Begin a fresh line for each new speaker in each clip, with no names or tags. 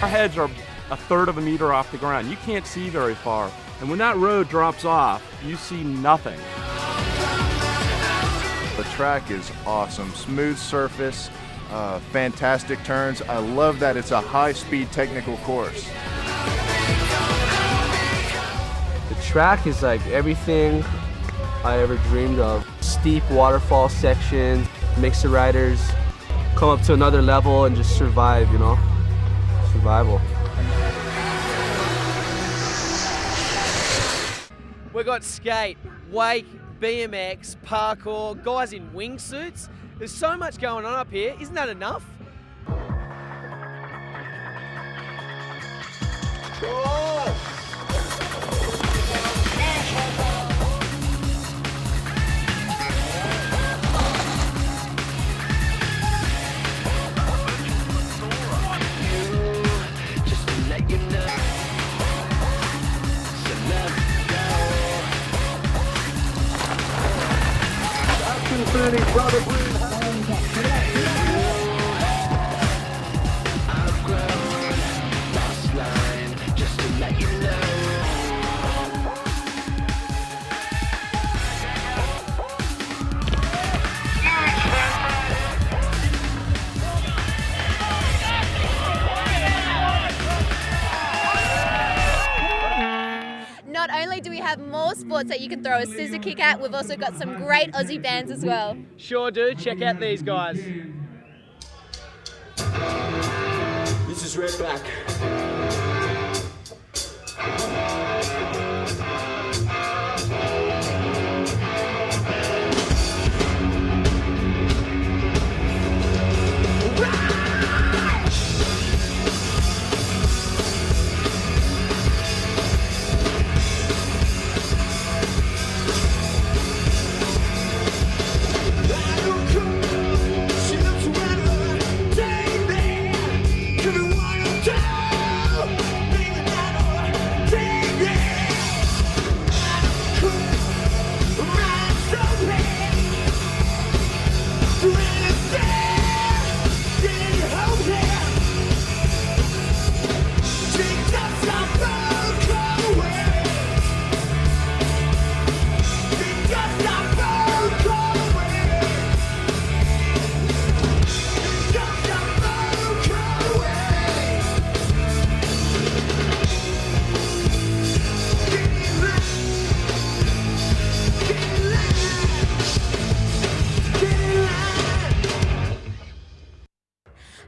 Our heads are a third of a meter off the ground. You can't see very far. And when that road drops off, you see nothing.
The track is awesome. Smooth surface, fantastic turns. I love that it's a high-speed technical course.
The track is like everything I ever dreamed of. Steep waterfall sections, makes the riders come up to another level and just survive, you know? Survival.
We've got skate, wake, BMX, parkour, guys in wingsuits. There's so much going on up here. Isn't that enough?
Not only do we have more sports that you can throw a scissor kick at, we've also got some great Aussie bands as well.
Sure do. Check out these guys.
This is Redback.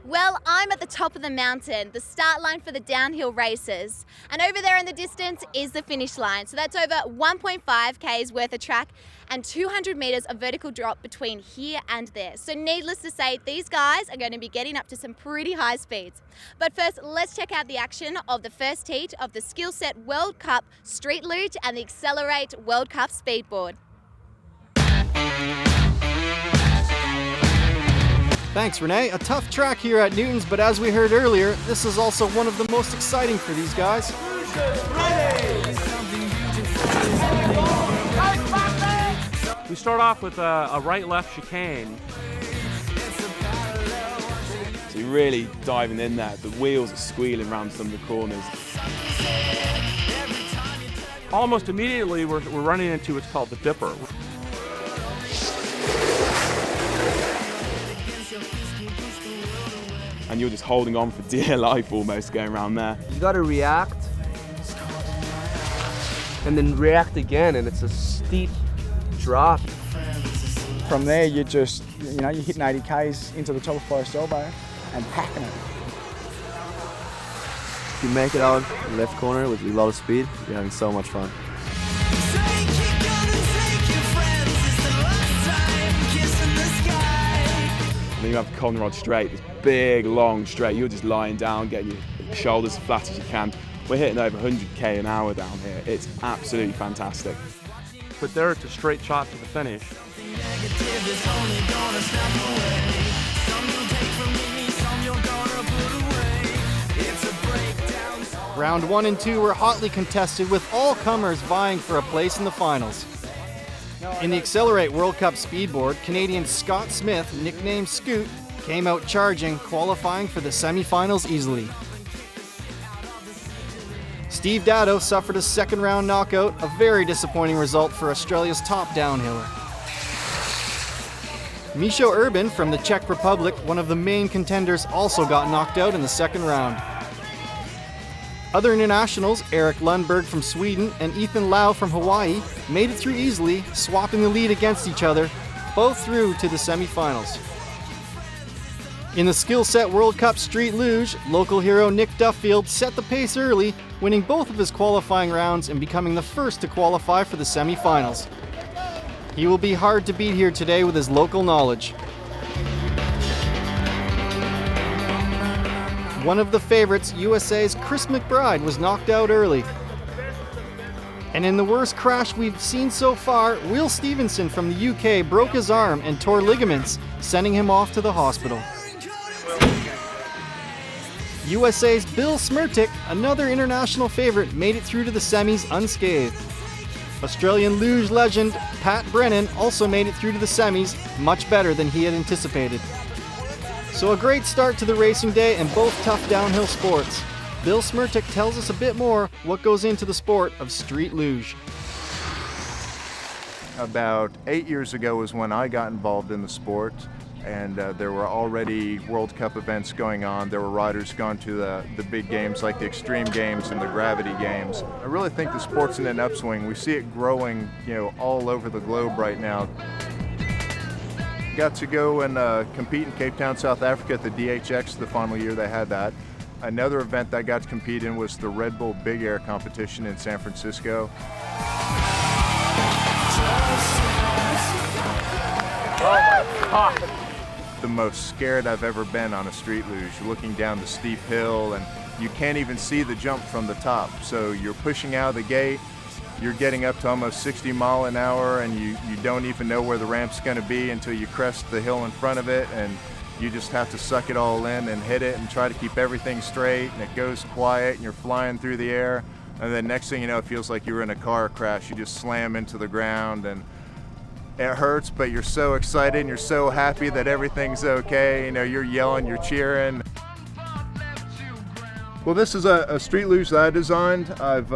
Well, I'm at the top of the mountain, the start line for the downhill races. And over there in the distance is the finish line. So that's over 1.5 Ks worth of track and 200 meters of vertical drop between here and there. So needless to say, these guys are going to be getting up to some pretty high speeds. But first, let's check out the action of the first heat of the Skill Set World Cup Street Luge and the Accelerate World Cup Speedboard.
Thanks, Renee. A tough track here at Newton's, but as we heard earlier, this is also one of the most exciting for these guys.
We start off with a right-left chicane.
So you're really diving in there. The wheels are squealing around some of the corners.
Almost immediately, we're running into what's called the dipper.
And you're just holding on for dear life almost going around there.
You gotta react and then react again, and it's a steep drop.
From there, you just, you're hitting 80 Ks into the top of Forest Elbow and packing it.
If you make it out left corner with a lot of speed, you're having so much fun.
And then you have Conrod Straight, this big, long straight. You're just lying down, getting your shoulders as flat as you can. We're hitting over 100k an hour down here. It's absolutely fantastic.
But there it's a straight shot to the finish.
Round 1 and 2 were hotly contested, with all comers vying for a place in the finals. In the Accelerate World Cup Speedboard, Canadian Scott Smith, nicknamed Scoot, came out charging, qualifying for the semi-finals easily. Steve Dado suffered a second-round knockout, a very disappointing result for Australia's top downhiller. Micho Urban from the Czech Republic, one of the main contenders, also got knocked out in the second round. Other internationals, Eric Lundberg from Sweden and Ethan Lau from Hawaii, made it through easily, swapping the lead against each other, both through to the semifinals. In the Skill Set World Cup Street Luge, local hero Nick Duffield set the pace early, winning both of his qualifying rounds and becoming the first to qualify for the semifinals. He will be hard to beat here today with his local knowledge. One of the favorites, USA's Chris McBride, was knocked out early. And in the worst crash we've seen so far, Will Stevenson from the UK broke his arm and tore ligaments, sending him off to the hospital. USA's Bill Smirtic, another international favorite, made it through to the semis unscathed. Australian luge legend Pat Brennan also made it through to the semis, much better than he had anticipated. So a great start to the racing day and both tough downhill sports. Bill Smirtic tells us a bit more what goes into the sport of street luge.
About 8 years ago was when I got involved in the sport, and there were already World Cup events going on. There were riders going to the big games like the Extreme Games and the Gravity Games. I really think the sport's in an upswing. We see it growing, all over the globe right now. Got to go and compete in Cape Town, South Africa at the DHX the final year they had that. Another event that I got to compete in was the Red Bull Big Air competition in San Francisco.
Oh my God.
The most scared I've ever been on a street luge. You're looking down the steep hill and you can't even see the jump from the top. So you're pushing out of the gate, you're getting up to almost 60 miles an hour and you don't even know where the ramp's gonna be until you crest the hill in front of it, and you just have to suck it all in and hit it and try to keep everything straight, and it goes quiet and you're flying through the air, and then next thing you know it feels like you're in a car crash. You just slam into the ground and it hurts, but you're so excited and you're so happy that everything's okay. You're yelling, you're cheering. Well, this is a street luge that I designed. I've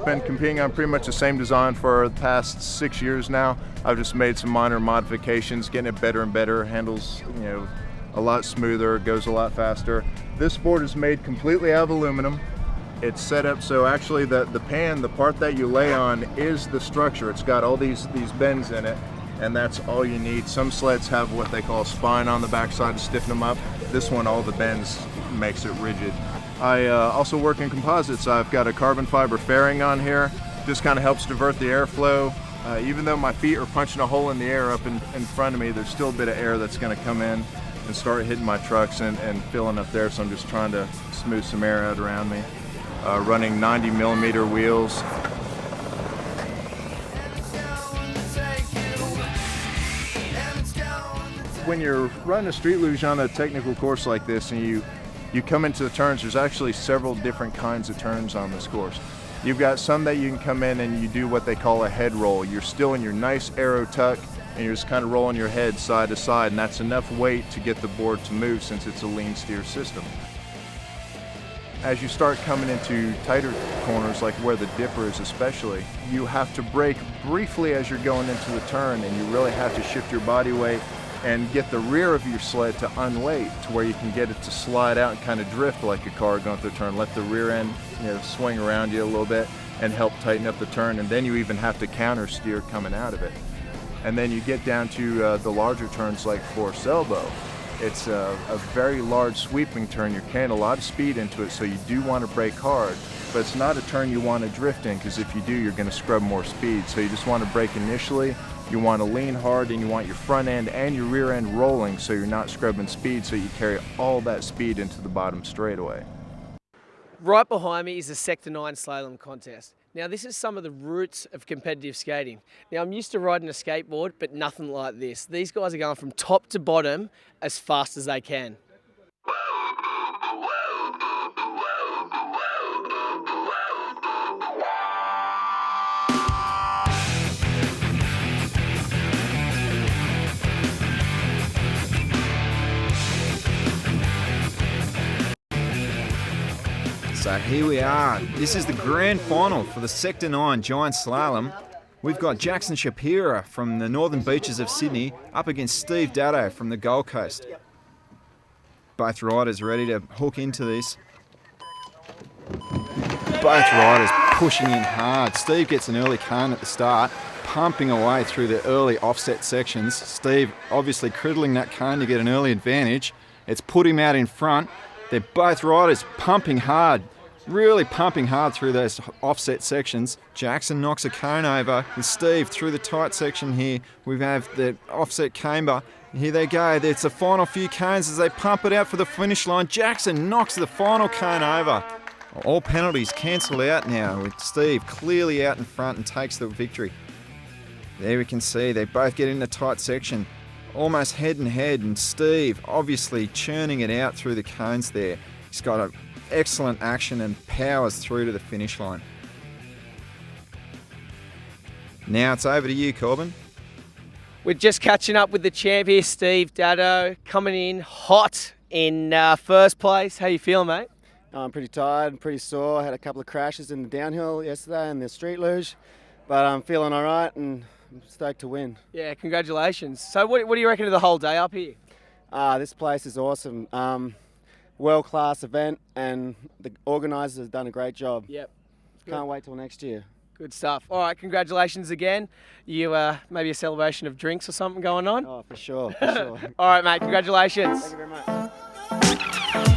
been competing on pretty much the same design for the past 6 years now. I've just made some minor modifications, getting it better and better. Handles, a lot smoother, goes a lot faster. This board is made completely out of aluminum. It's set up so actually the pan, the part that you lay on, is the structure. It's got all these bends in it, and that's all you need. Some sleds have what they call a spine on the backside to stiffen them up. This one, all the bends makes it rigid. I also work in composites. I've got a carbon fiber fairing on here. Just kind of helps divert the airflow. Even though my feet are punching a hole in the air up in front of me, there's still a bit of air that's going to come in and start hitting my trucks and filling up there. So I'm just trying to smooth some air out around me. Running 90 millimeter wheels. When you're running a street luge on a technical course like this and you come into the turns, there's actually several different kinds of turns on this course. You've got some that you can come in and you do what they call a head roll. You're still in your nice aero tuck and you're just kind of rolling your head side to side, and that's enough weight to get the board to move since it's a lean steer system. As you start coming into tighter corners, like where the dipper is especially, you have to brake briefly as you're going into the turn, and you really have to shift your body weight and get the rear of your sled to unweight to where you can get it to slide out and kind of drift like a car going through the turn. Let the rear end swing around you a little bit and help tighten up the turn, and then you even have to counter steer coming out of it. And then you get down to the larger turns like Force Elbow. It's a very large sweeping turn. You're carrying a lot of speed into it, so you do want to brake hard, but it's not a turn you want to drift in, because if you do, you're going to scrub more speed. So you just want to brake initially. You want to lean hard, and you want your front end and your rear end rolling so you're not scrubbing speed, so you carry all that speed into the bottom straightaway.
Right behind me is the Sector 9 slalom contest. Now this is some of the roots of competitive skating. Now I'm used to riding a skateboard, but nothing like this. These guys are going from top to bottom as fast as they can.
So here we are. This is the grand final for the Sector 9 Giant Slalom. We've got Jackson Shapira from the northern beaches of Sydney up against Steve Daddo from the Gold Coast. Both riders ready to hook into this. Both riders pushing in hard. Steve gets an early cone at the start, pumping away through the early offset sections. Steve obviously criddling that cone to get an early advantage. It's put him out in front. They're both riders pumping hard, really pumping hard through those offset sections. Jackson knocks a cone over with Steve through the tight section here. We have the offset camber. Here they go. It's the final few cones as they pump it out for the finish line. Jackson knocks the final cone over. All penalties cancelled out now with Steve clearly out in front and takes the victory. There we can see they both get in the tight section, almost head and head, and Steve obviously churning it out through the cones there. He's got an excellent action and powers through to the finish line. Now it's over to you, Corbin.
We're just catching up with the champ here, Steve Daddo, coming in hot in first place. How you feeling, mate?
I'm pretty tired, pretty sore. I had a couple of crashes in the downhill yesterday and the street luge, but I'm feeling all right and I'm stoked to win.
Yeah, congratulations. So what do you reckon of the whole day up here?
This place is awesome. World-class event and the organisers have done a great job.
Yep.
Can't wait till next year.
Good stuff. All right, congratulations again. You maybe a celebration of drinks or something going on?
Oh, for sure, for sure.
All right, mate, congratulations.
Thank you very much.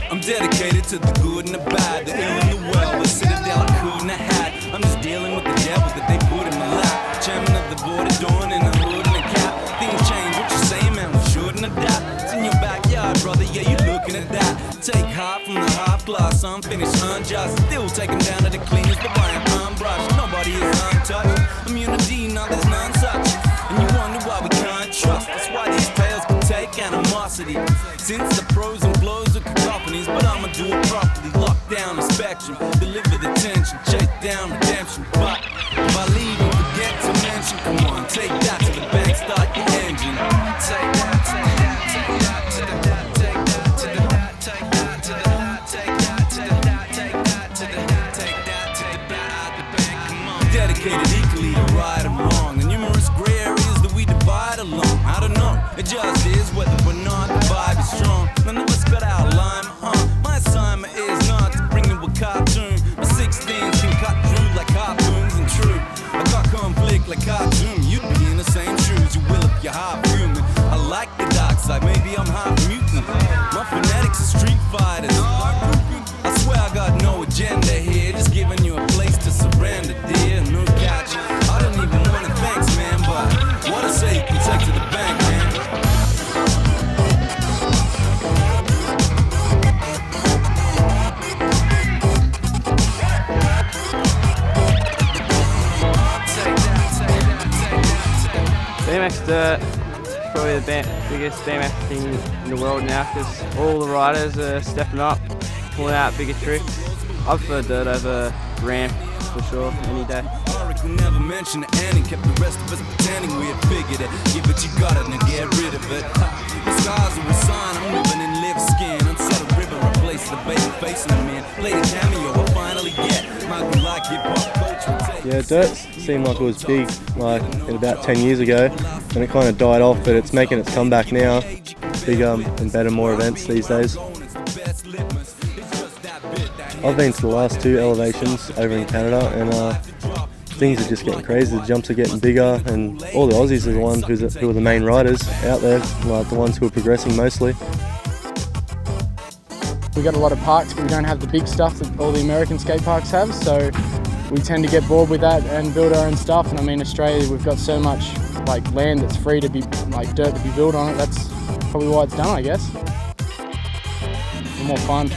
I'm dedicated to the good and the bad, the ill and the well, the citadel I couldn't have had. I'm just dealing with the devil that they put in my lap. Chairman of the board of doing in the hood and the cap. Things change, what you say, man, we shouldn't adapt. It's in your backyard, brother, yeah, you're looking at that. Take half from the half glass, unfinished, unjust. Still take them down to the cleaners, but buy an unbrushed. Nobody is untouched. Immunity, now there's none such. And you wonder why we can't trust. That's why these tales can take animosity. Since the pros and blows are cacophonies, but I'ma do it properly. Lock down the spectrum, deliver the tension, chase down redemption. But if I leave and forget to mention, come on, take that to the bank, start your engine. Take that, take that, take that, take that, take that, take that, take that, take that, take that, take that, take that, take that, take that, take that out the bank. Come on, dedicated equally to right or wrong. The numerous gray areas that we divide along. I don't know, it just is whether or not the vibe is strong. None of us got our line, my assignment is not to bring you a cartoon. My 16s can cut through like harpoons and true. I got conflict like cartoon. You'd be in the same shoes, you will if you're half human. I like the dark side, maybe I'm half mutant. My phonetics are street fighters. I swear I got no agenda here, just giving you a place to surrender, dear. No catch. I don't even wanna thanks, man, but what I say you can take to the bank, man.
BMX Dirt is probably the biggest BMX thing in the world now because all the riders are stepping up, pulling out bigger tricks. I prefer dirt over ramp for sure, any day.
We never mentioned the ending, kept the rest of us pretending we had figured it. Give it, you got it, and get rid of it. The scars are a sign, I'm living in live skin. Unsettled river, replace the baby face in the man. Play the cameo, I finally get my good like hip hop culture.
Yeah, dirt seemed like it was big like about 10 years ago, and it kind of died off, but it's making its comeback now. Bigger and better, more events these days. I've been to the last two elevations over in Canada, and things are just getting crazy. The jumps are getting bigger, and all the Aussies are the ones who are the main riders out there, like the ones who are progressing mostly.
We've got a lot of parks, but we don't have the big stuff that all the American skate parks have, so we tend to get bored with that and build our own stuff. And I mean, Australia, we've got so much like land that's free to be, like dirt to be built on it. That's probably why it's done, I guess. More fun.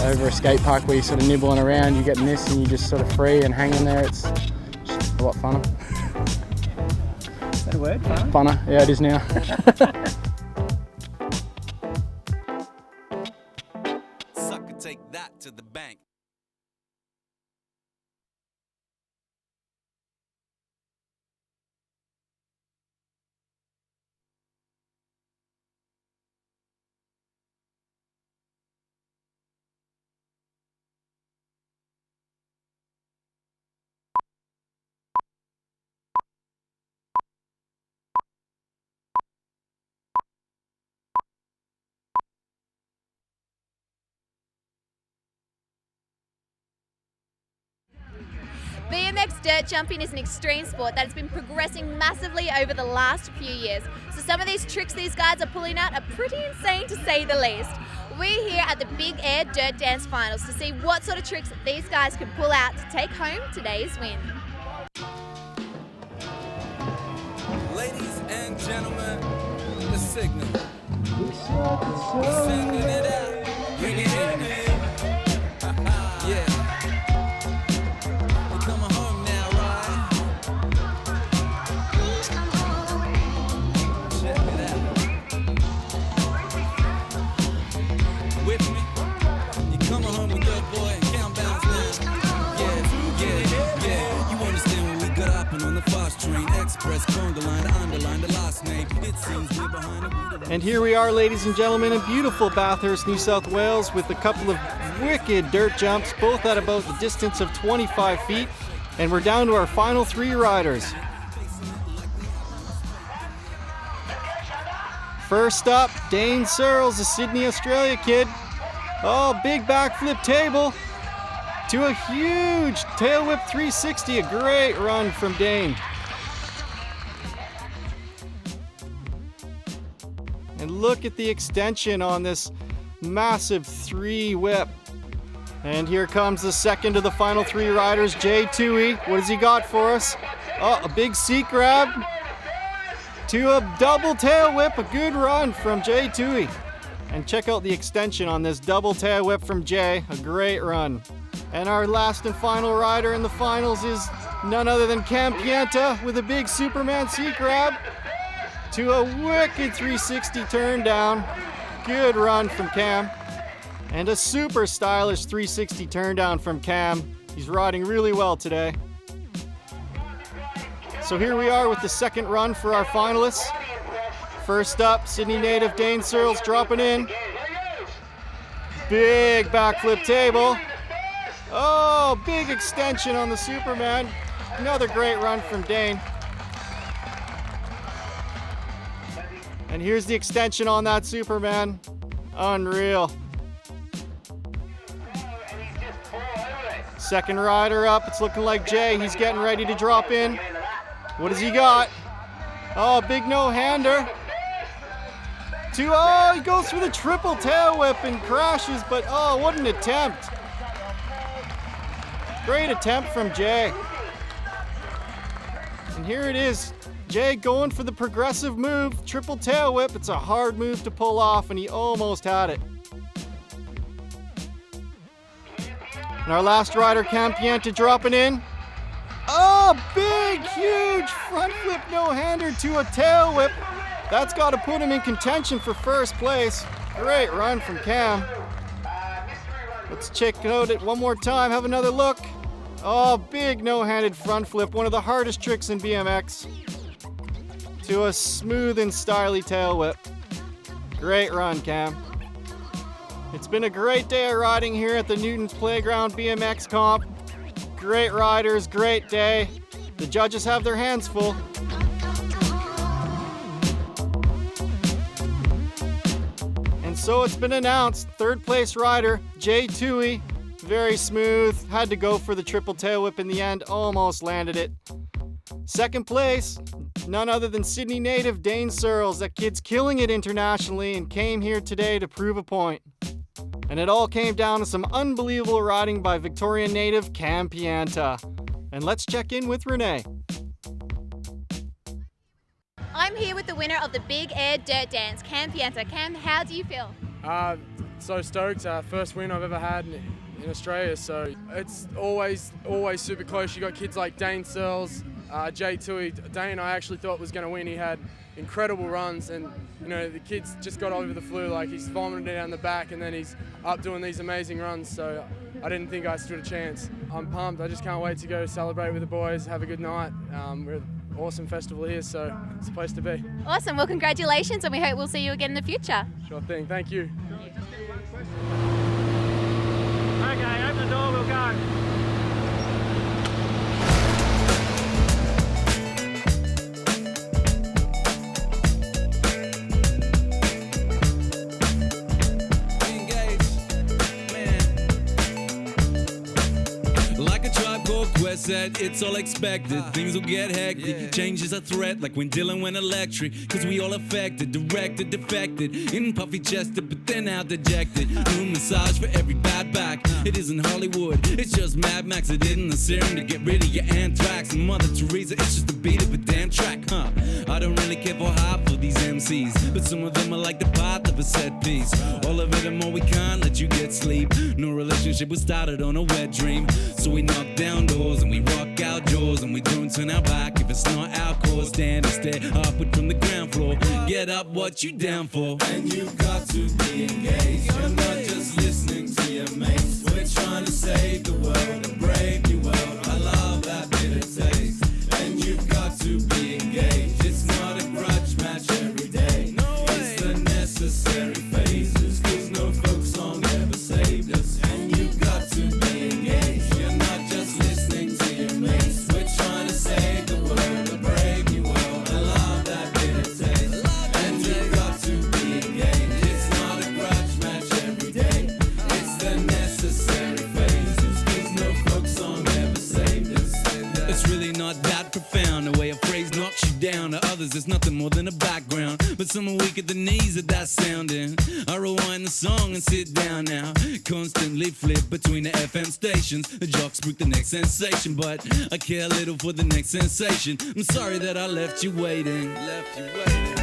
Over a skate park where you're sort of nibbling around, you're getting this and you're just sort of free and hanging there. It's just a lot funner.
Is that a word, funner?
Funner, yeah, it is now.
BMX dirt jumping is an extreme sport that has been progressing massively over the last few years. So some of these tricks these guys are pulling out are pretty insane to say the least. We're here at the Big Air Dirt Dance Finals to see what sort of tricks these guys can pull out to take home today's win.
Ladies and gentlemen, the signal. We're sending it out. Bring it in. Yeah. You're coming home now, right? Check it out. With me? You're coming home with your boy and countdowns now. Yeah. You understand when we got up and on the fast train, express, conga line, the underline, the last name. It seems we're behind the wheel.
And here we are, ladies and gentlemen, in beautiful Bathurst, New South Wales, with a couple of wicked dirt jumps, both at about the distance of 25 feet. And we're down to our final 3 riders. First up, Dane Searles, a Sydney, Australia kid. Oh, big backflip table to a huge tail whip 360. A great run from Dane. And look at the extension on this massive 3 whip. And here comes the second of the final 3 riders, Jay Toohey. What has he got for us? Oh, a big seat grab to a double tail whip. A good run from Jay Toohey. And check out the extension on this double tail whip from Jay. A great run. And our last and final rider in the finals is none other than Cam Pienta with a big Superman seat grab to a wicked 360 turn down. Good run from Cam. And a super stylish 360 turn down from Cam. He's riding really well today. So here we are with the second run for our finalists. First up, Sydney native Dane Searles dropping in. Big backflip table. Oh, big extension on the Superman. Another great run from Dane. And here's the extension on that Superman. Unreal. Second rider up. It's looking like Jay. He's getting ready to drop in. What has he got? Oh, big no-hander. Oh, he goes for the triple tail whip and crashes, but oh, what an attempt. Great attempt from Jay. And here it is. Jay going for the progressive move, triple tail whip. It's a hard move to pull off, and he almost had it. And our last rider, Cam Pienta, dropping in. Oh, big, huge front flip no-hander to a tail whip. That's got to put him in contention for first place. Great run from Cam. Let's check it out one more time, have another look. Oh, big no-handed front flip, one of the hardest tricks in BMX. To a smooth and stylish tail whip. Great run, Cam. It's been a great day of riding here at the Newton's Playground BMX Comp. Great riders, great day. The judges have their hands full. And so it's been announced, third place rider, Jay Toohey. Very smooth, had to go for the triple tail whip in the end, almost landed it. Second place, none other than Sydney native Dane Searles. That kid's killing it internationally and came here today to prove a point. And it all came down to some unbelievable riding by Victorian native Cam Pienta. And let's check in with Renee.
I'm here with the winner of the Big Air Dirt Dance, Cam Pienta. Cam, how do you feel?
So stoked. First win I've ever had in Australia, so it's always super close. You got kids like Dane Searles, Jay Toohey. Dane I actually thought was going to win. He had incredible runs, and you know the kid's just got over the flu. Like he's vomited down the back, and then he's up doing these amazing runs. So I didn't think I stood a chance. I'm pumped. I just can't wait to go celebrate with the boys, have a good night. We're at an awesome festival here, so it's a place to be.
Awesome. Well, congratulations, and we hope we'll see you again in the future.
Sure thing. Thank you.
Okay, open the door, we'll go.
Like a Tribe Called Quest. said it's all expected. Things will get hectic. Change is a threat, like when Dylan went electric. Cause we all affected, directed, defected. In puffy chested, but then out dejected. New massage for every bad back. It isn't Hollywood, it's just Mad Max. It isn't the serum to get rid of your anthrax. And Mother Teresa, it's just the beat of a damn track, huh? I don't really care for half of these MCs, but some of them are like the path of a set piece. All of it and more, we can't let you get sleep. No relationship was started on a wet dream. So we knock down doors and we rock out jaws, and we don't turn our back if it's not our cause. Stand and stare upward from the ground floor. Get up, what you down for? And you've got to be engaged. You're not just listening to your mates. We're trying to save the world, a brave new world. I love that bitter taste. And you've got to be engaged. It's not a grudge match every day. It's the necessary phases. Cause no folk song ever saved us. And you've got to be engaged. You're not just listening to your mates. We're trying to save the world, a brave new world. I love that bitter taste. And you've got to be engaged. It's not a grudge match every day. It's the necessary phases. Cause no folk song ever saved us. It's really not that profound. The way a phrase knocks you down. To others, it's nothing more than a background. But some are weak at the knees at that sounding. I rewind the song and sit down now. Constantly flip between the FM stations. The jocks spook the next sensation, but I care little for the next sensation. I'm sorry that I left you waiting. Left you waiting.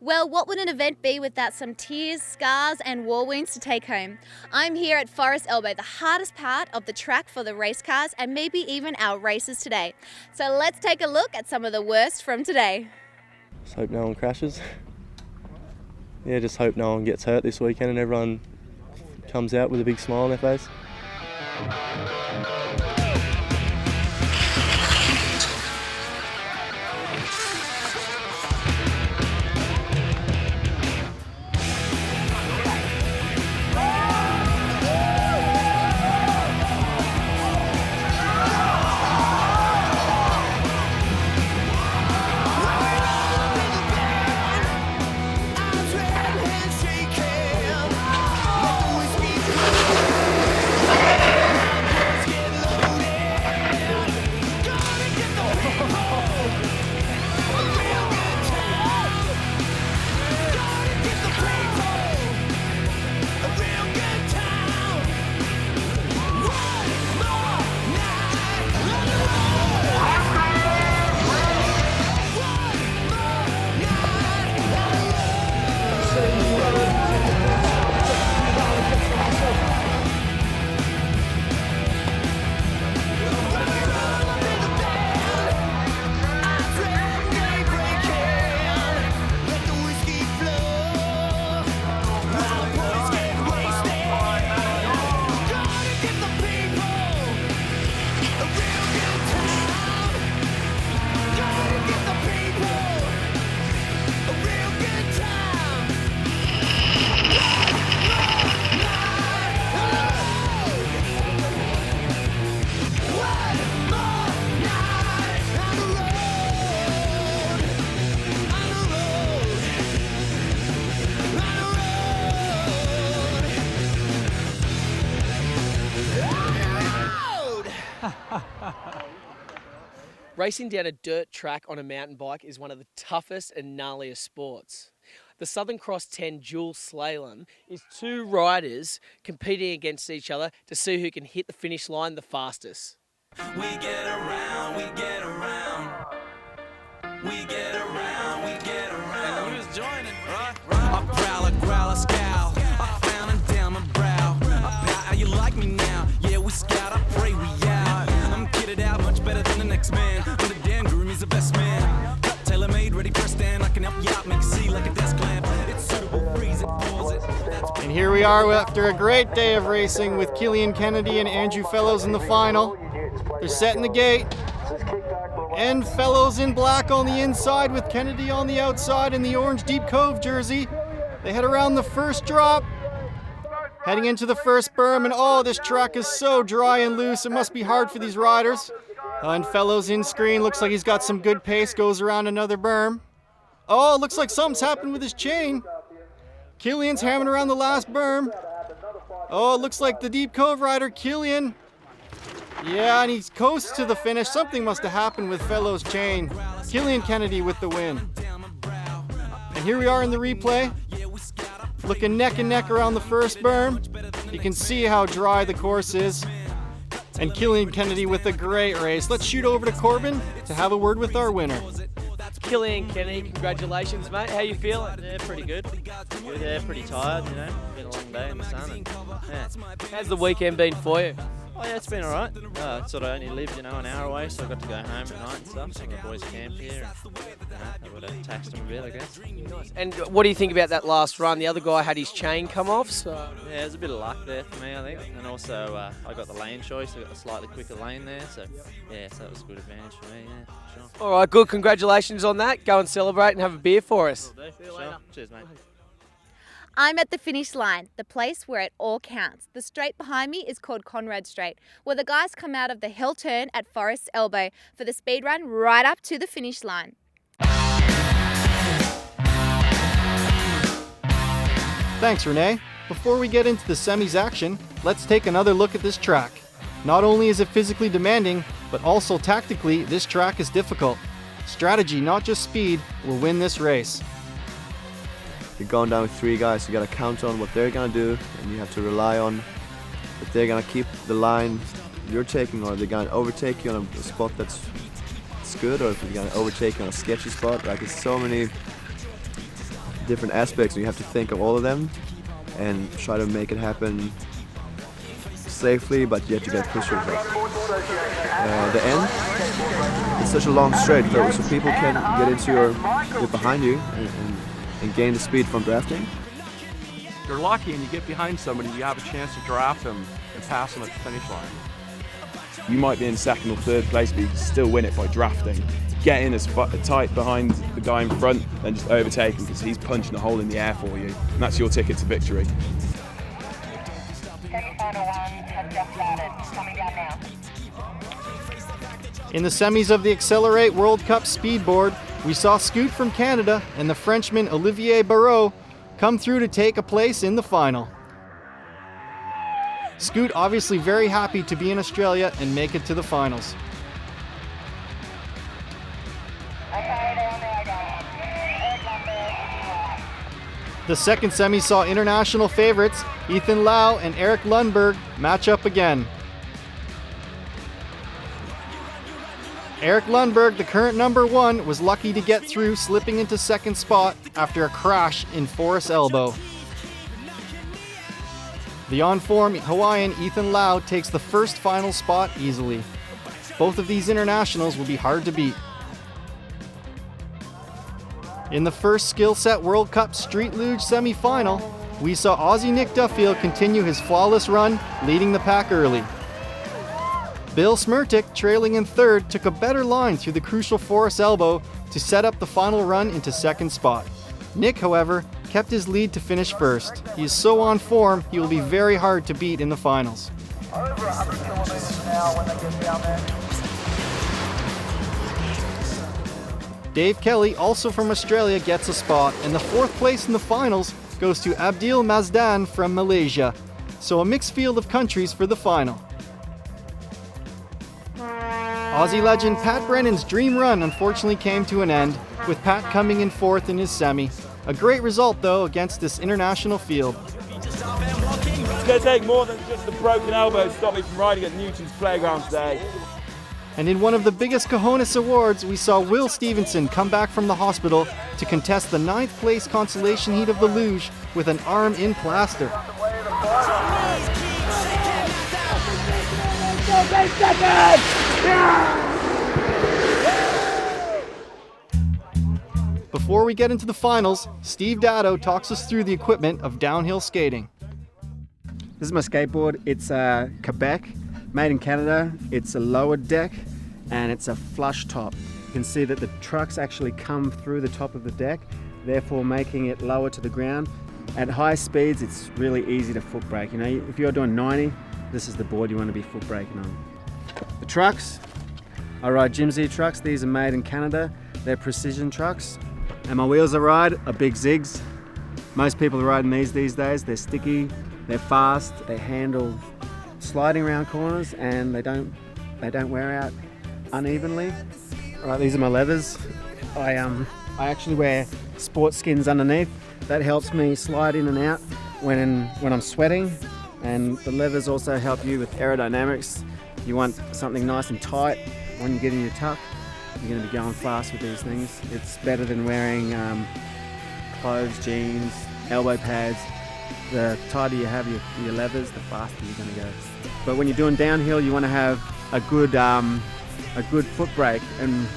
Well, what would an event be without some tears, scars and war wounds to take home? I'm here at Forest Elbow, the hardest part of the track for the race cars and maybe even our racers today. So let's take a look at some of the worst from today.
Just hope no one crashes. Yeah, just hope no one gets hurt this weekend and everyone comes out with a big smile on their face.
Racing down a dirt track on a mountain bike is one of the toughest and gnarliest sports. The Southern Cross 10 dual slalom is two riders competing against each other to see who can hit the finish line the fastest.
We get around, we get around. We get around, we get around. And who's joining, right? I prowl, I growl, I scowl. I frown and down my brow. I pout, how you like me now? Yeah, we scout, I pray we out. I'm kitted out much better than the next man. I'm the damn groom, he's the best man. Tailor-made, ready for a stand. I can help you out, make you see like a desk lamp. It's suitable, freeze it, pause it.
And here we are after a great day of racing with Killian Kennedy and Andrew Fellows in the final. They're setting the gate. And Fellows in black on the inside with Kennedy on the outside in the orange Deep Cove jersey. They head around the first drop, heading into the first berm, and oh, this track is so dry and loose. It must be hard for these riders. And Fellows in screen, looks like he's got some good pace, goes around another berm. Oh, looks like something's happened with his chain. Killian's hammering around the last berm. Oh, it looks like the Deep Cove rider, Killian. Yeah, and he coasts to the finish. Something must have happened with Fellows' chain. Killian Kennedy with the win. And here we are in the replay, looking neck and neck around the first berm. You can see how dry the course is. And Killian Kennedy with a great race. Let's shoot over to Corbin to have a word with our winner.
Killian Kennedy, congratulations, mate. How you feeling?
Yeah, pretty good. Yeah, pretty tired, you know. Been a long day in the sun. And, yeah.
How's the weekend been for you?
Oh yeah, it's been alright. Sort of only live, an hour away, so I got to go home at night and stuff. So the boys camped here. And, I would have taxed them a bit, I guess.
Nice. And what do you think about that last run? The other guy had his chain come off, so...
Yeah, there's a bit of luck there for me, I think. And also, I got the lane choice. I got a slightly quicker lane there, so yeah, so that was a good advantage for me, yeah, sure.
All right, good. Congratulations on that. Go and celebrate and have a beer for us.
See you later. Cheers, mate.
I'm at the finish line, the place where it all counts. The straight behind me is called Conrad Straight, where the guys come out of the hill turn at Forest's Elbow for the speed run right up to the finish line.
Thanks, Renee. Before we get into the semis action, let's take another look at this track. Not only is it physically demanding, but also tactically, this track is difficult. Strategy, not just speed, will win this race.
You're going down with 3 guys, you got to count on what they're going to do, and you have to rely on if they're going to keep the line you're taking, or they're going to overtake you on a spot that's good, or if they're going to overtake you on a sketchy spot. Like, it's so many different aspects, and you have to think of all of them and try to make it happen safely, but yet you get pushed through. The end, it's such a long straight though, so people can get into get behind you and gain the speed from drafting.
If you're lucky and you get behind somebody, you have a chance to draft them and pass them at the finish line.
You might be in second or third place, but you can still win it by drafting. Get in as tight behind the guy in front and just overtake him, because he's punching a hole in the air for you, and that's your ticket to victory.
In the semis of the Accelerate World Cup Speedboard, we saw Scoot from Canada and the Frenchman Olivier Barrault come through to take a place in the final. Scoot obviously very happy to be in Australia and make it to the finals. The second semi saw international favorites Ethan Lau and Eric Lundberg match up again. Eric Lundberg, the current number 1, was lucky to get through, slipping into second spot after a crash in Forest Elbow. The on-form Hawaiian Ethan Lau takes the first final spot easily. Both of these internationals will be hard to beat. In the first Skill Set World Cup Street Luge semi-final, we saw Aussie Nick Duffield continue his flawless run, leading the pack early. Bill Smirtic, trailing in third, took a better line through the crucial Forest Elbow to set up the final run into second spot. Nick, however, kept his lead to finish first. He is so on form, he will be very hard to beat in the finals. Dave Kelly, also from Australia, gets a spot, and the fourth place in the finals goes to Abdil Mazdan from Malaysia. So a mixed field of countries for the final. Aussie legend Pat Brennan's dream run unfortunately came to an end, with Pat coming in fourth in his semi. A great result though against this international field.
It's going to take more than just a broken elbow to stop me from riding at Newton's playground today.
And in one of the biggest cojones awards, we saw Will Stevenson come back from the hospital to contest the 9th place consolation heat of the luge with an arm in plaster. Before we get into the finals, Steve Dado talks us through the equipment of downhill skating.
This is my skateboard. It's a Quebec, made in Canada. It's a lower deck and it's a flush top. You can see that the trucks actually come through the top of the deck, therefore making it lower to the ground. At high speeds, it's really easy to foot brake. You know, if you're doing 90, this is the board you want to be foot braking on. The trucks, I ride Jimsy trucks. These are made in Canada. They're precision trucks. And my wheels I ride are big Zigs. Most people are riding these days. They're sticky, they're fast, they handle sliding around corners, and they don't wear out unevenly. Right, these are my leathers. I actually wear sport skins underneath. That helps me slide in and out when I'm sweating. And the leathers also help you with aerodynamics. You want something nice and tight when you get in your tuck. You're going to be going fast with these things. It's better than wearing clothes, jeans, elbow pads. The tighter you have your leathers, the faster you're going to go. But when you're doing downhill, you want to have a good foot brake, and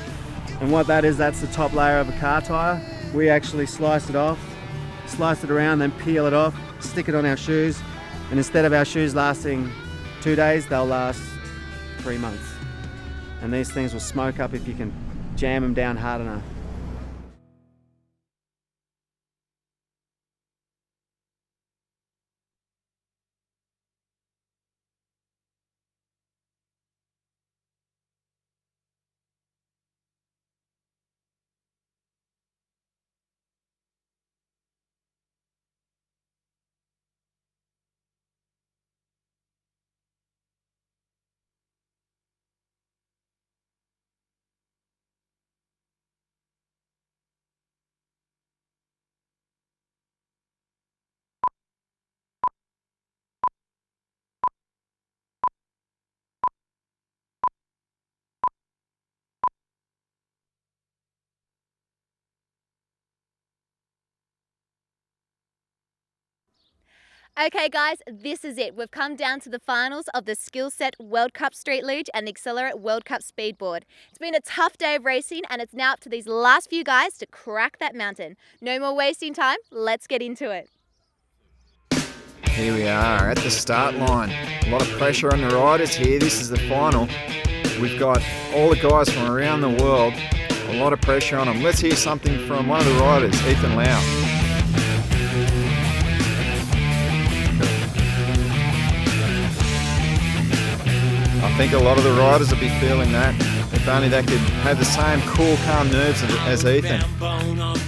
what that is, that's the top layer of a car tyre. We actually slice it off, slice it around, then peel it off, stick it on our shoes, and instead of our shoes lasting 2 days, they'll last 3 months. And these things will smoke up if you can jam them down hard enough.
Okay guys, this is it. We've come down to the finals of the Skill Set World Cup Street Luge and the Accelerate World Cup Speedboard. It's been a tough day of racing, and it's now up to these last few guys to crack that mountain. No more wasting time, let's get into it.
Here we are at the start line. A lot of pressure on the riders here. This is the final. We've got all the guys from around the world. A lot of pressure on them. Let's hear something from one of the riders, Ethan Lau. I think a lot of the riders will be feeling that. If only they could have the same cool, calm nerves as Ethan.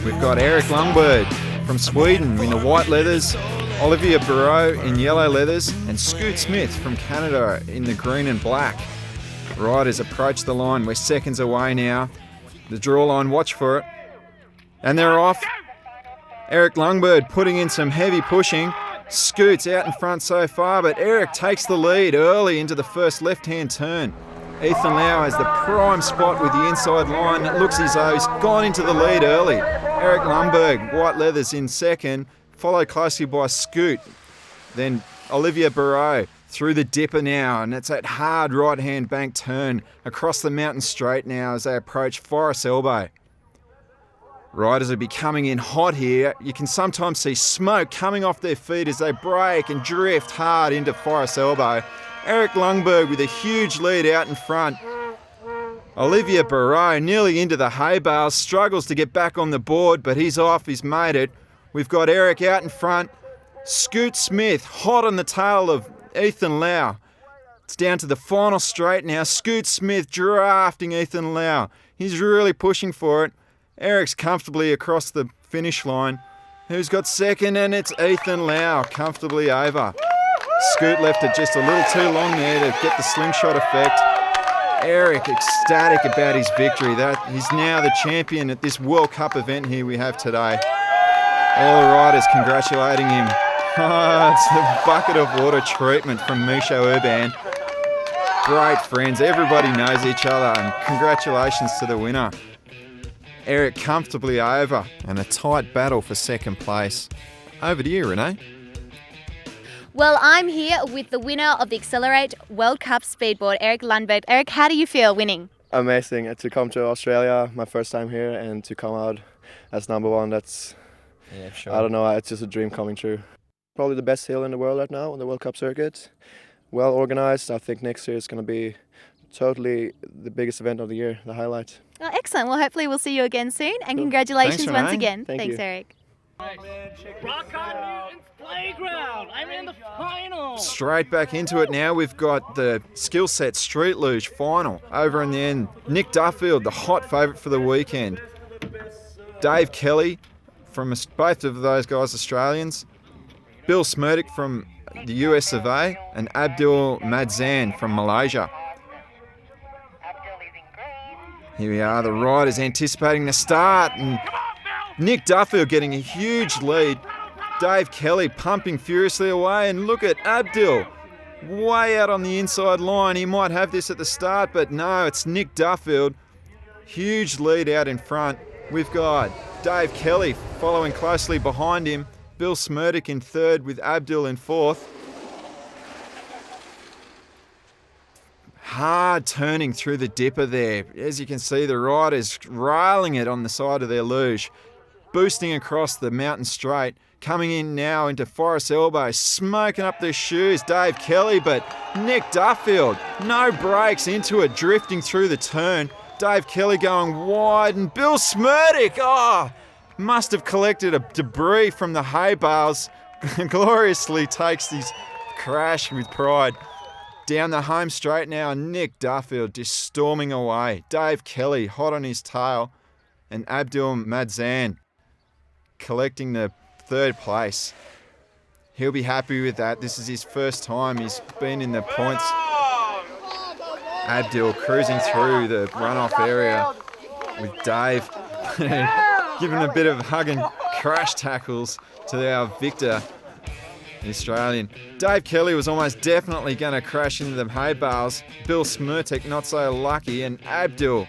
We've got Erik Lundberg from Sweden in the white leathers, Olivia Barreau in yellow leathers, and Scoot Smith from Canada in the green and black. Riders approach the line. We're seconds away now. The draw line, watch for it. And they're off. Erik Lundberg putting in some heavy pushing. Scoot's out in front so far, but Erik takes the lead early into the first left-hand turn. Ethan Lau has the prime spot with the inside line. It looks as though he's gone into the lead early. Erik Lundberg, white leathers in second, followed closely by Scoot. Then Olivia Barreau through the dipper now, and it's that hard right-hand bank turn across the mountain straight now as they approach Forest Elbow. Riders will be coming in hot here. You can sometimes see smoke coming off their feet as they brake and drift hard into Forest Elbow. Erik Lundberg with a huge lead out in front. Olivia Barreau nearly into the hay bales, struggles to get back on the board, but he's off, he's made it. We've got Erik out in front. Scoot Smith hot on the tail of Ethan Lau. It's down to the final straight now. Scoot Smith drafting Ethan Lau. He's really pushing for it. Erik's comfortably across the finish line. Who's got second? And it's Ethan Lau comfortably over. Scoot left it just a little too long there to get the slingshot effect. Erik ecstatic about his victory. He's now the champion at this World Cup event here we have today. All the riders congratulating him. Oh, it's a bucket of water treatment from Misha Urban. Great friends, everybody knows each other, and congratulations to the winner. Erik comfortably over, and a tight battle for second place. Over to you, Renee.
Well, I'm here with the winner of the Accelerate World Cup Speedboard, Erik Lundberg. Erik, how do you feel winning?
Amazing to come to Australia, my first time here, and to come out as number one. That's,
yeah, sure.
I don't know, it's just a dream coming true. Probably the best hill in the world right now on the World Cup circuit. Well organized. I think next year is going to be totally the biggest event of the year, the highlight.
Oh, excellent. Well, hopefully we'll see you again soon, and congratulations
Thanks,
once
Renee.
again.
Thanks,
Erik.
Rock on Newton's Playground. I'm in the final.
Straight back into it now. We've got the skill set street luge final over in the end. Nick Duffield, the hot favourite for the weekend. Dave Kelly, from both of those guys Australians. Bill Smirdic from the US of A, and Abdul Madzan from Malaysia. Here we are, the riders anticipating the start, and Nick Duffield getting a huge lead. Dave Kelly pumping furiously away, and look at Abdul, way out on the inside line. He might have this at the start, but no, it's Nick Duffield. Huge lead out in front. We've got Dave Kelly following closely behind him. Bill Smirdic in third with Abdul in fourth. Hard turning through the dipper there. As you can see, the riders railing it on the side of their luge. Boosting across the mountain straight. Coming in now into Forest Elbow. Smoking up their shoes, Dave Kelly, but Nick Duffield, no brakes into it, drifting through the turn. Dave Kelly going wide, and Bill Smirdic, must have collected a debris from the hay bales. Gloriously takes his crash with pride. Down the home straight now, Nick Duffield just storming away. Dave Kelly hot on his tail, and Abdul Madzan collecting the third place. He'll be happy with that. This is his first time he's been in the points. Abdul cruising through the runoff area with Dave giving a bit of hug and crash tackles to our victor, the Australian. Dave Kelly was almost definitely going to crash into the hay bales. Bill Smirdic not so lucky, and Abdul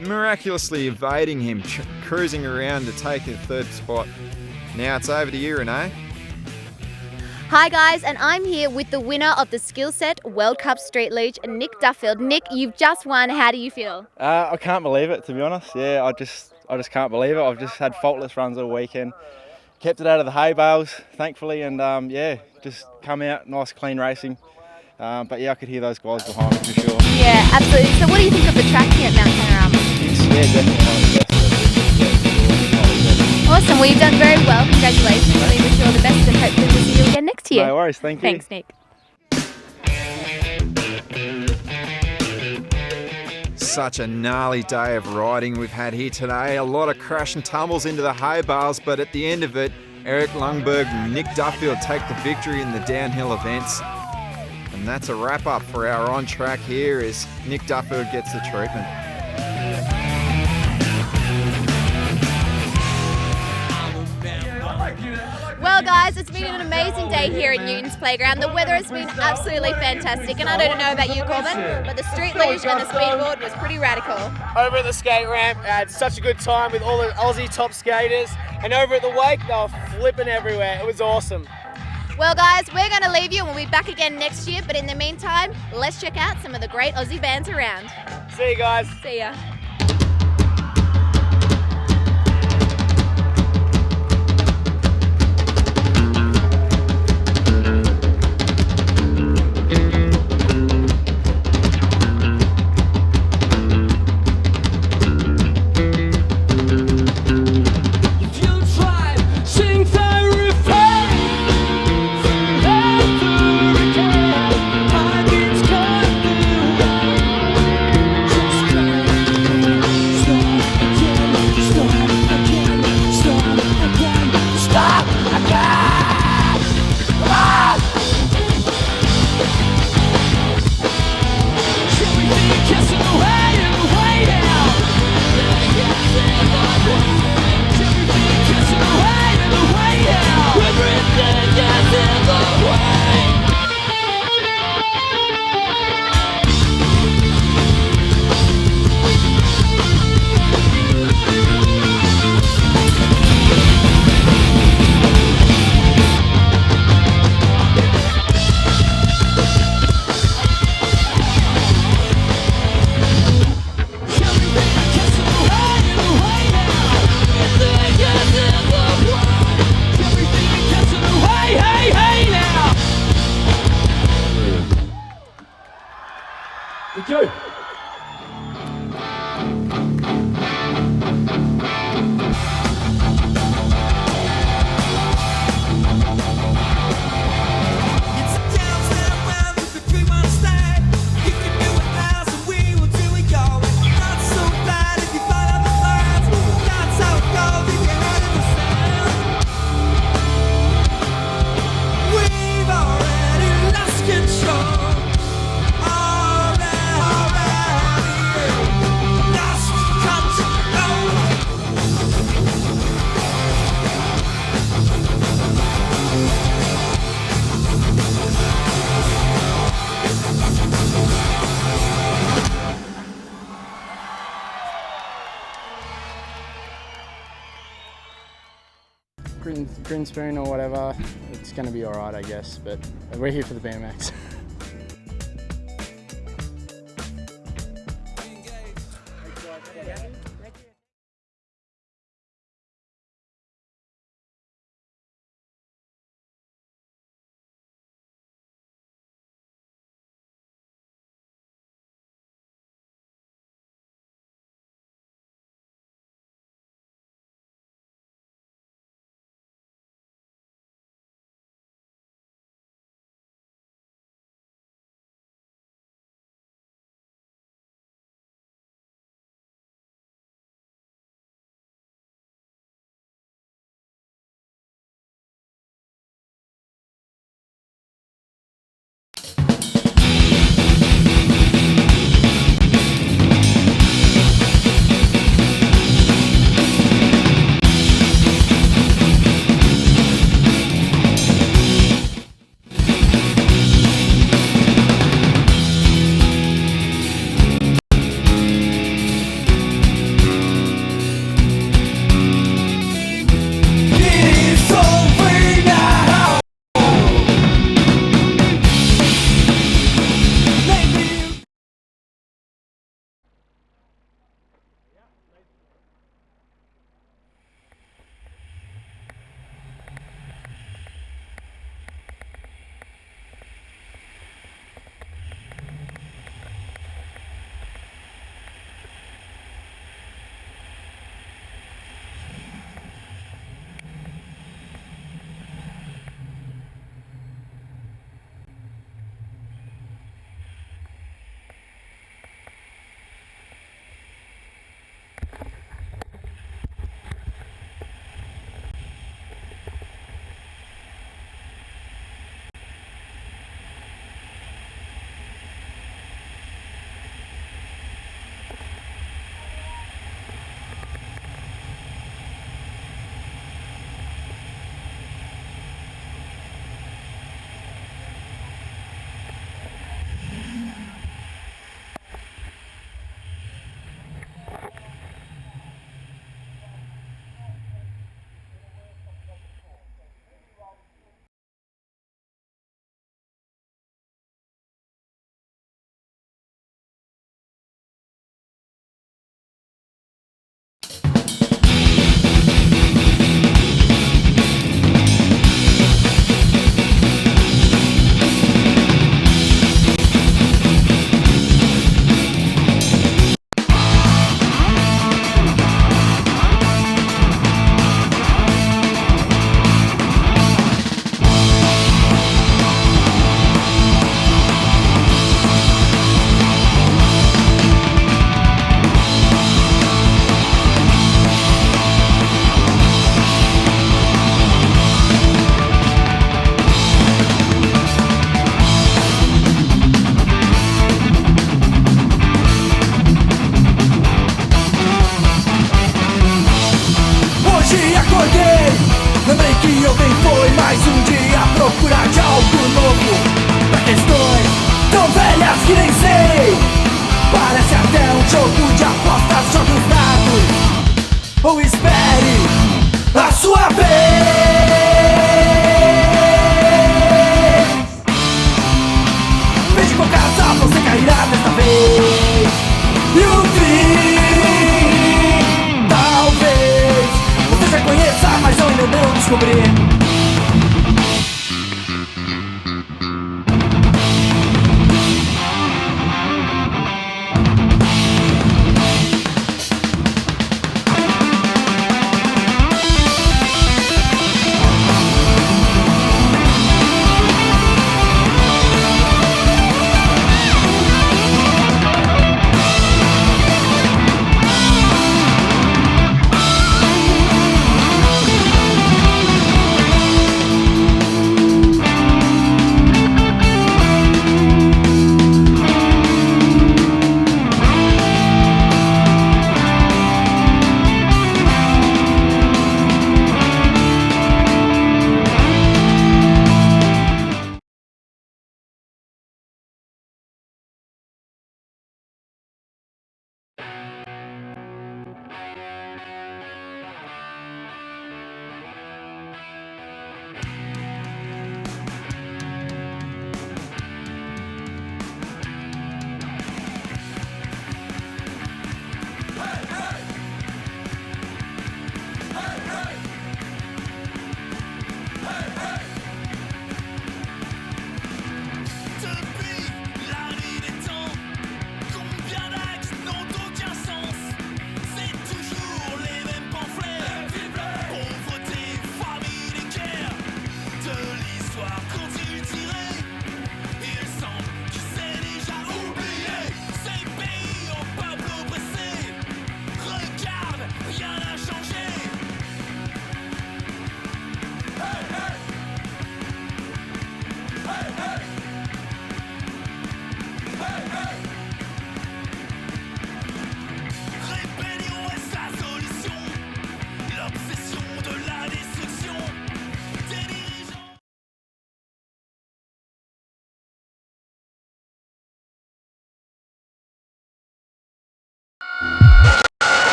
miraculously evading him, cruising around to take the third spot. Now it's over to you, Renee.
Hi guys, and I'm here with the winner of the Skill Set World Cup Street Luge, Nick Duffield. Nick, you've just won. How do you feel?
I can't believe it, to be honest. Yeah, I just can't believe it. I've just had faultless runs all weekend. Kept it out of the hay bales, thankfully, and just come out, nice clean racing. But yeah, I could hear those guys behind me for sure.
Yeah, absolutely. So what do you think of the track here at Mount Panorama?
Yeah, definitely one of the best.
Awesome. Well, you've done very well. Congratulations. We wish you all the best, and hopefully we'll see you again next year.
No worries. Thank you.
Thanks, Nick.
Such a gnarly day of riding we've had here today. A lot of crash and tumbles into the hay bales, but at the end of it, Eric Lundberg and Nick Duffield take the victory in the downhill events. And that's a wrap up for our on track here as Nick Duffield gets the treatment.
Well guys, it's been an amazing day here at Newton's Playground. The weather has been absolutely fantastic, and I don't know about you, Corbin, but the street luge and the speedboard was pretty radical.
Over at the skate ramp, I had such a good time with all the Aussie top skaters, and over at the wake, they were flipping everywhere. It was awesome.
Well guys, we're going to leave you and we'll be back again next year, but in the meantime, let's check out some of the great Aussie bands around.
See you guys.
See ya.
grin spoon or whatever, it's going to be all right, I guess. But we're here for the BMX.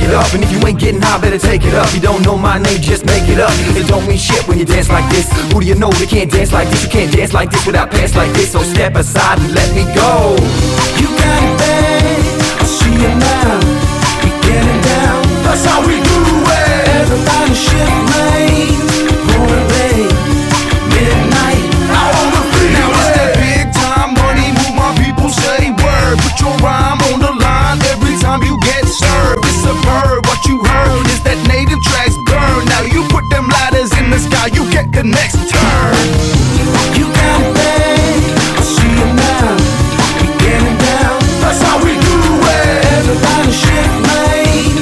it up. And if you ain't getting high, better take it up. You don't know my name, just make it up. It don't mean shit when you dance like this. Who do you know that can't dance like this? You can't dance like this without pants like this. So step aside and let me go. You got it bad, I see you now. We getting down, that's how we do it. Everybody shift lanes, rolling late, midnight, out on the freeway. Now it's that big time money move, my people say word. Put your rhyme on the line every time you get served. It's superb, what you heard is that native tracks burn. Now you put them ladders in the sky, you get the next turn. You got it bad, I see you now. We getting down, that's how we do it. Everybody shift lane,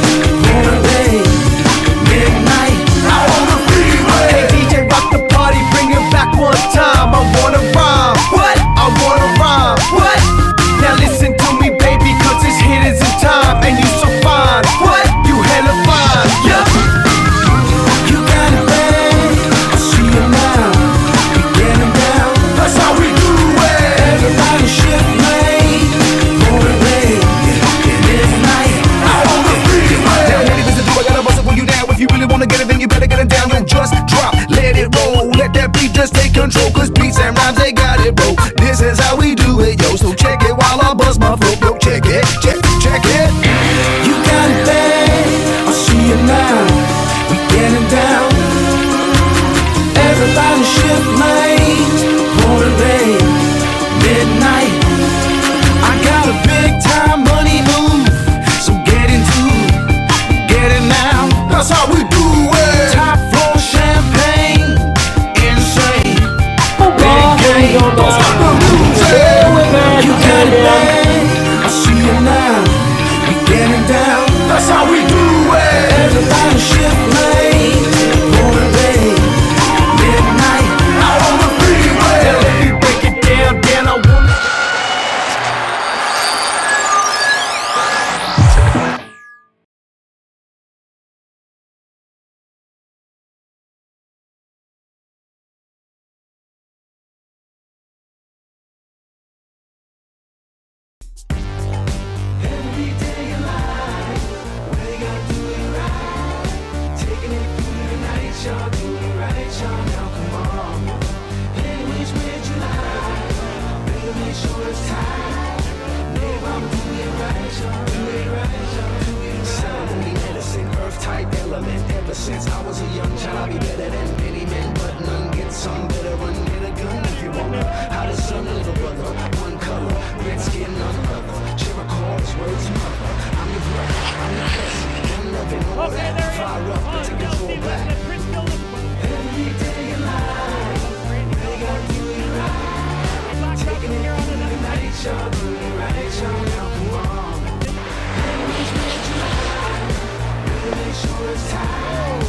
rolling late, midnight, out on the freeway. Hey DJ, rock the party, bring it back one time. I wanna rhyme, what? I wanna rhyme, what? Now listen to me, baby, cause this hit is in time. And you so fine, what? You hella fine, yeah. You got it bad, I see you now. We getting down, that's how we do it. Everybody shift lane, rolling late, midnight, out on the freeway. Now ladies, listen, I gotta bust it when you down. If you really wanna get it, then you better get it down. Don't just drop, let it roll. Let that beat just take control. Cause beats and rhymes, they got it, bro. This is how we do it, yo. So check it while I bust my flow, bro. Check it, check it. You got it bad, I see you now. We getting down. Everybody shift lanes, rolling late, midnight. I got a big time money move, so get into it, get it now. That's how we do it. Top floor champagne, insane. Big game, don't stop the music. You got it bad, I see you now. We getting down, that's how we do it. Everybody shift lanes, rolling late, midnight, out on the freeway. Now let me break it down, I wanna. Every day in life, we gotta do it right. Taking it through the night, y'all do it right, y'all. Now come on, any which way you like, better make sure it's tight. Nigga, I'ma do it right, y'all. Do it right, y'all. Do it right. Ceremony, medicine, earth type element. Ever since I was a young child, I'll be better than many men, but none get some better. Run, get a gun if you wanna. Hottest son, little brother, one color, red skin, none other. Chemicals, words, mother. I'm your brother, I'm your cousin. One loving all that. Fire up, but take control back. Every day in life, we gotta do it right. Taking it through the night, y'all do it right, y'all. Now come on. Anyways, make you like, better make sure it's tight.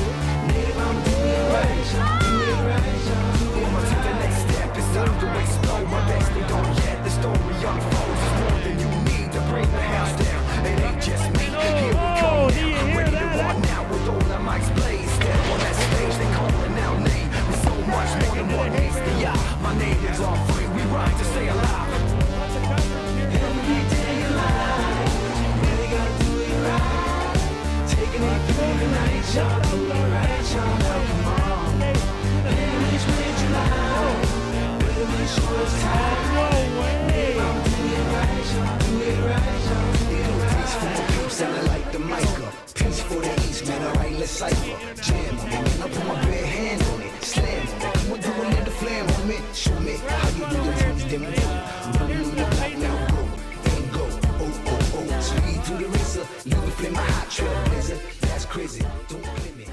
Nigga, I'm doing it right, y'all. Do it right, y'all. I'ma take the next step. It's time to explode. My best they don't yet. The story unfolds. It's more than you need to bring the house down. It ain't just me. Here we come now. Ready to walk now with all the mics blazed. Step on that stage, they calling out name. With so much more than what meets the eye. My name is all free. We rhyme to stay alive. Every day in life, really gotta do it right. Taking it through the night, y'all do it right, y'all. Now come on. Anyways, way you like, better make sure it's tight. Nigga, I'm doing it right, y'all. Do it right, y'all. Peace for the peeps, sounding like the mic up. Peace for the east, man. Alright, let's cipher. Jam on it, man. I put my bare hand on it. Slam on it. Come on, do it, let the flam on me. Show me how you do the things, then we do. Running on the block, now go. Then go. Oh, oh, oh. Speed to the racer. Leave me flame my hot trailblazer. That's crazy. Don't play me.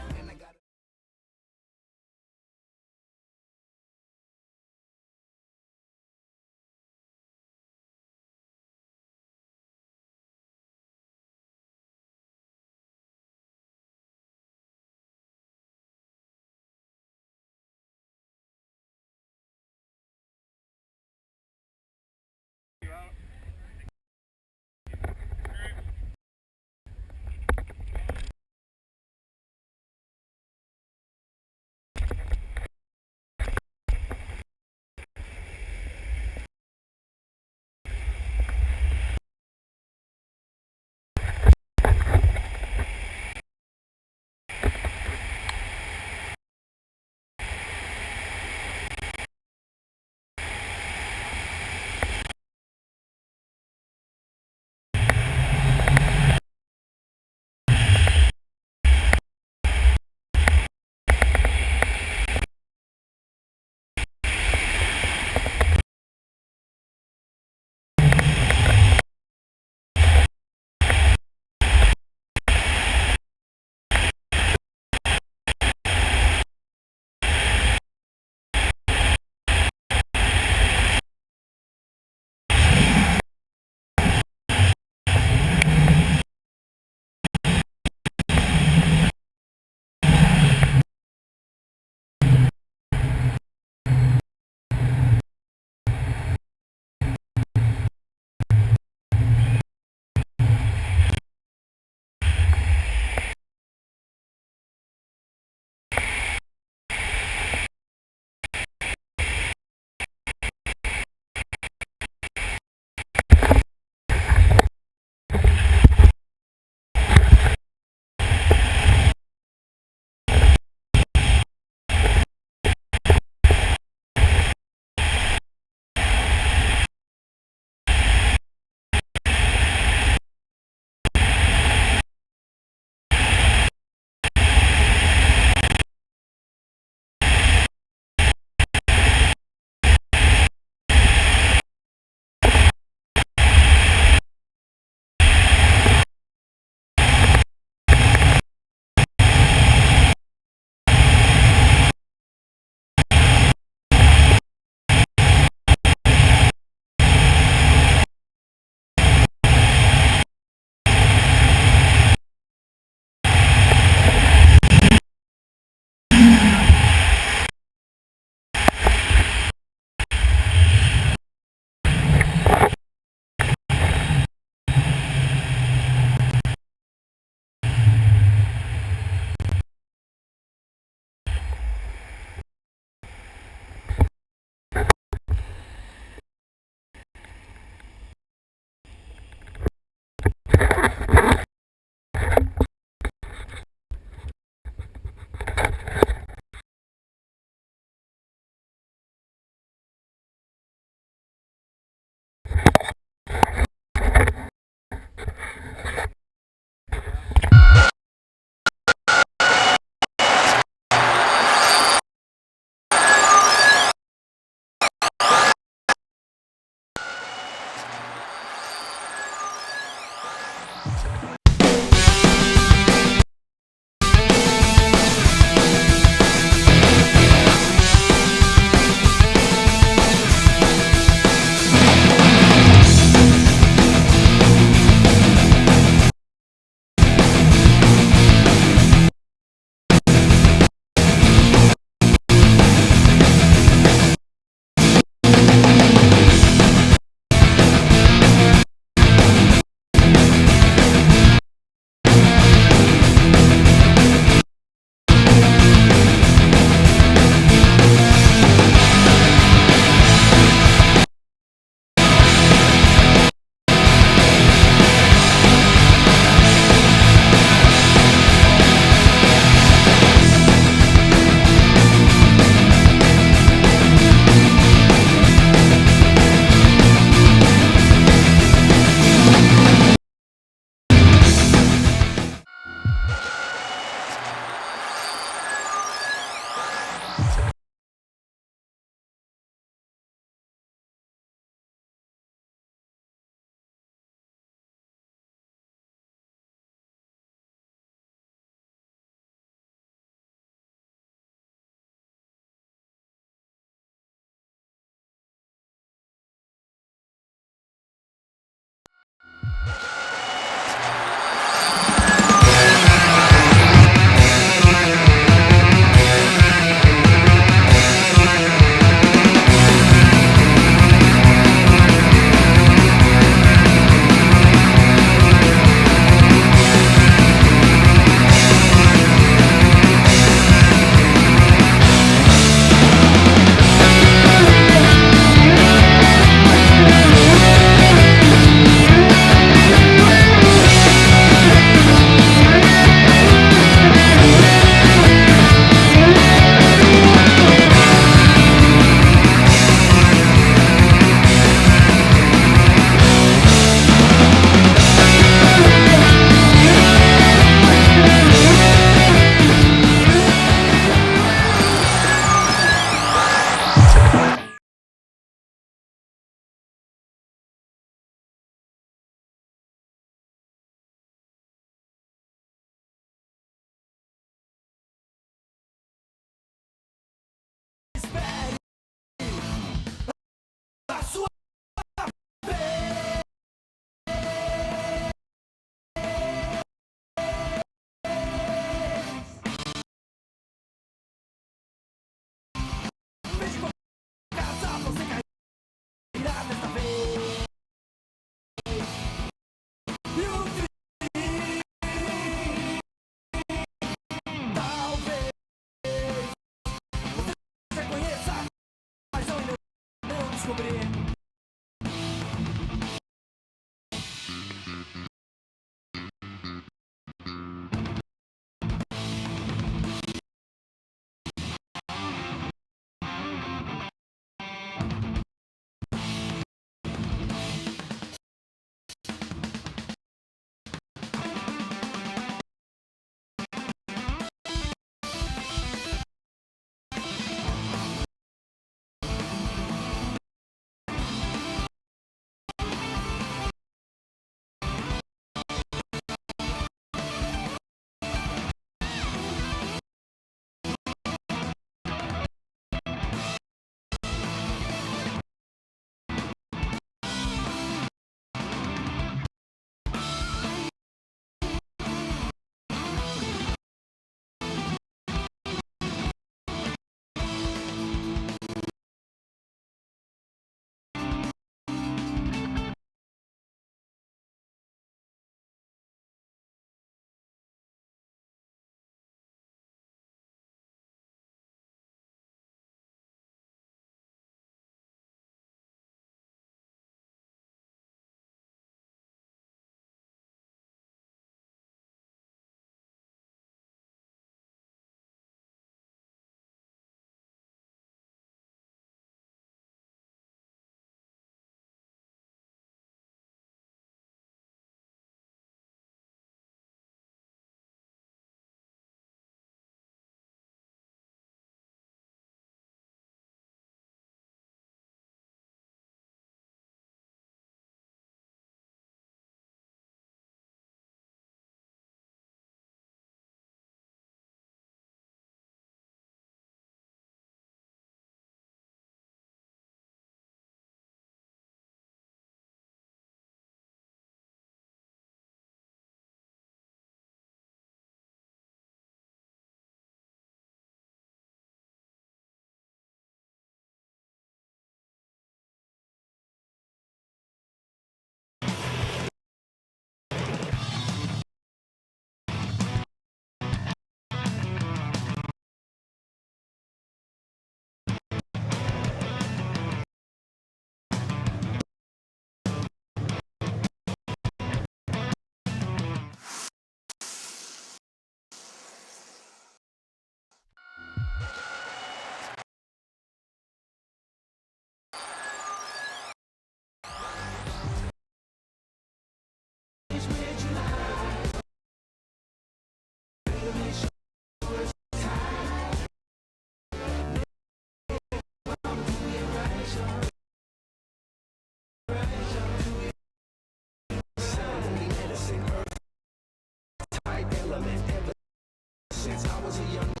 since I was a young